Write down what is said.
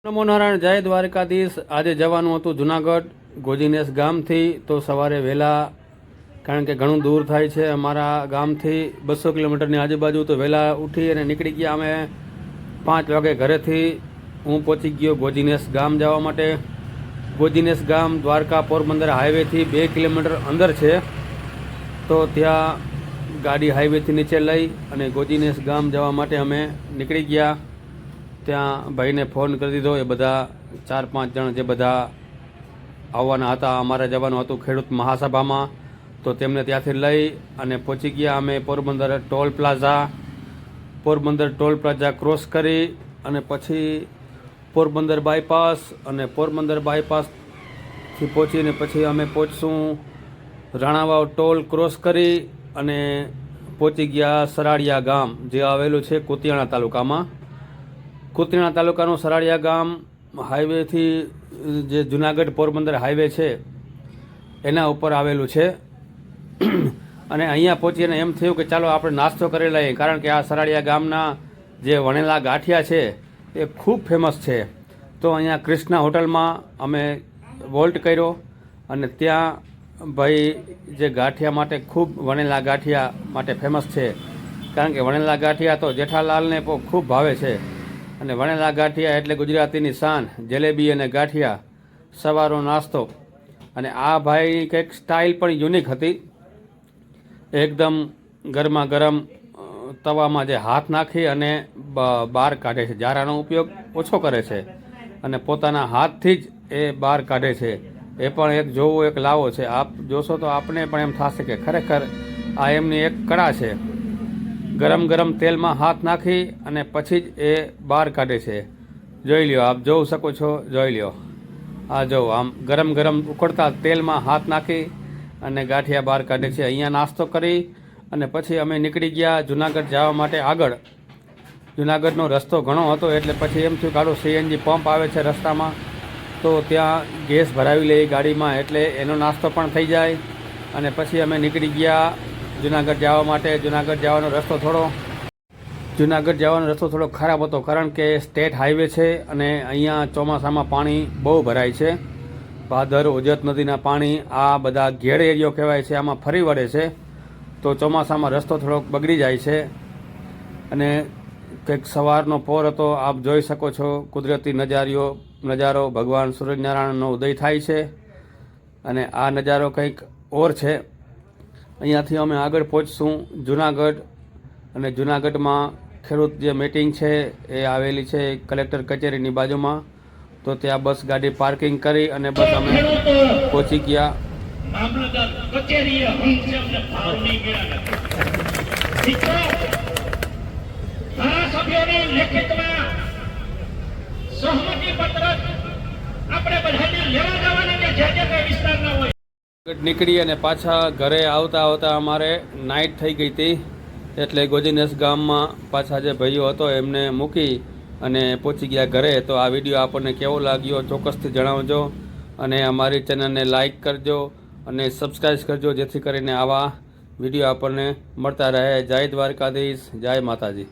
નમો નારાયણ, જય દ્વારકાધીશ। આજે જવાનું હતું જુનાગઢ ગોજીનેસ ગામથી, તો સવારે વહેલા, કારણ કે ઘણું દૂર થાય છે અમારા ગામથી 200 કિલોમીટરની આજુબાજુ, તો વહેલા ઉઠી અને નીકળી ગયા અમે 5 વાગે ઘરેથી। હું પહોંચી ગયો ગોજીનેસ ગામ જવા માટે। ગોજીનેસ ગામ દ્વારકા પોરબંદર હાઈવેથી 2 કિલોમીટર અંદર છે, તો ત્યાં ગાડી હાઈવેથી નીચે લઈ અને ગોજીનેસ ગામ જવા માટે અમે નીકળી ગયા। ત્યાં ભાઈને ફોન કરી દીધો, એ બધા 4-5 જણ જે બધા આવવાના હતા, અમારે જવાનું હતું ખેડૂત મહાસભામાં, તો તેમને ત્યાંથી લઈ અને પહોંચી ગયા અમે પોરબંદર ટોલ પ્લાઝા ક્રોસ કરી અને પછી પોરબંદર બાયપાસ, અને પોરબંદર બાયપાસથી પહોંચીને પછી અમે પહોંચશું રાણાવાવ ટોલ ક્રોસ કરી અને પહોંચી ગયા સરાડિયા ગામ, જે આવેલું છે કુતિયાણા તાલુકામાં। કુતિયાણા તાલુકાનું સરાડિયા ગામ હાઈવેથી, જે જુનાગઢ પોરબંદર હાઈવે છે એના ઉપર આવેલું છે। અને અહીંયા પહોંચીને એમ થયું કે ચાલો આપણે નાસ્તો કરી લઈએ, કારણ કે આ સરાડિયા ગામના જે વણેલા ગાંઠિયા છે એ ખૂબ ફેમસ છે। તો અહીંયા કૃષ્ણા હોટલમાં અમે વોલ્ટ કર્યો, અને ત્યાં ભાઈ જે ગાંઠિયા માટે ખૂબ વણેલા ગાંઠિયા માટે ફેમસ છે, કારણ કે વણેલા ગાંઠિયા તો જેઠાલાલને ખૂબ ભાવે છે, અને વણેલા ગાંઠિયા એટલે ગુજરાતીની શાન, જલેબી અને ગાંઠિયા, સવારનો નાસ્તો। અને આ ભાઈ કંઈક સ્ટાઇલ પણ યુનિક હતી, એકદમ ગરમા ગરમ તવામાં જે હાથ નાખી અને બહાર કાઢે છે, જારાનો ઉપયોગ ઓછો કરે છે અને પોતાના હાથથી જ એ બહાર કાઢે છે। એ પણ એક જોવું, એક લાવો છે। આપ જોશો તો આપને પણ એમ થશે કે ખરેખર આ એમની એક કળા છે। ગરમ ગરમ તેલમાં હાથ નાખી અને પછી જ એ બહાર કાઢે છે। જોઈ લ્યો, આપ જોઈ શકો છો, જોઈ લ્યો, આ જો આમ ગરમ ગરમ ઉકળતા તેલમાં હાથ નાખી અને ગાંઠિયા બહાર કાઢે છે। અહીંયા નાસ્તો કરી અને પછી અમે નીકળી ગયા જુનાગઢ જવા માટે આગળ। જુનાગઢનો રસ્તો ઘણો હતો, એટલે પછી એમ થયું કાઢો CNG પંપ આવે છે રસ્તામાં, તો ત્યાં ગેસ ભરાવી લઈએ ગાડીમાં, એટલે એનો નાસ્તો પણ થઈ જાય। અને પછી અમે નીકળી ગયા જુનાગઢ જવા માટે। જુનાગઢ જવાનો રસ્તો થોડો ખરાબ હતો, કારણ કે સ્ટેટ હાઈવે છે અને અહીંયા ચોમાસામાં પાણી બહુ ભરાય છે। ભાદર ઓજત નદીના પાણી આ બધા ઘેડ એરિયો કહેવાય છે, આમાં ફરી વળે છે, તો ચોમાસામાં રસ્તો થોડોક બગડી જાય છે। અને કંઈક સવારનો પહોર હતો, આપ જોઈ શકો છો, કુદરતી નજારો, ભગવાન સૂર્યનારાયણનો ઉદય થાય છે, અને આ નજારો કંઈક ઓર છે। અહીંયાથી અમે આગળ પહોંચશું જુનાગઢ, અને જુનાગઢમાં ખેડૂત જે મીટિંગ છે એ આવેલી છે કલેક્ટર કચેરીની બાજુમાં, તો ત્યાં બસ ગાડી પાર્કિંગ કરી અને બસ અમે પહોંચી ગયા। નીકળી અને પાછા ઘરે આવતા અમારે નાઇટ થઈ ગઈ હતી, એટલે ગોજીનેસ ગામમાં પાછા જે ભાઈઓ હતો એમને મૂકી અને પહોંચી ગયા ઘરે। તો આ વિડીયો આપણને કેવો લાગ્યો ચોક્કસથી જણાવજો, અને અમારી ચેનલને લાઇક કરજો અને સબસ્ક્રાઈબ કરજો, જેથી કરીને આવા વિડીયો આપણને મળતા રહે। જય દ્વારકાધીશ, જય માતાજી।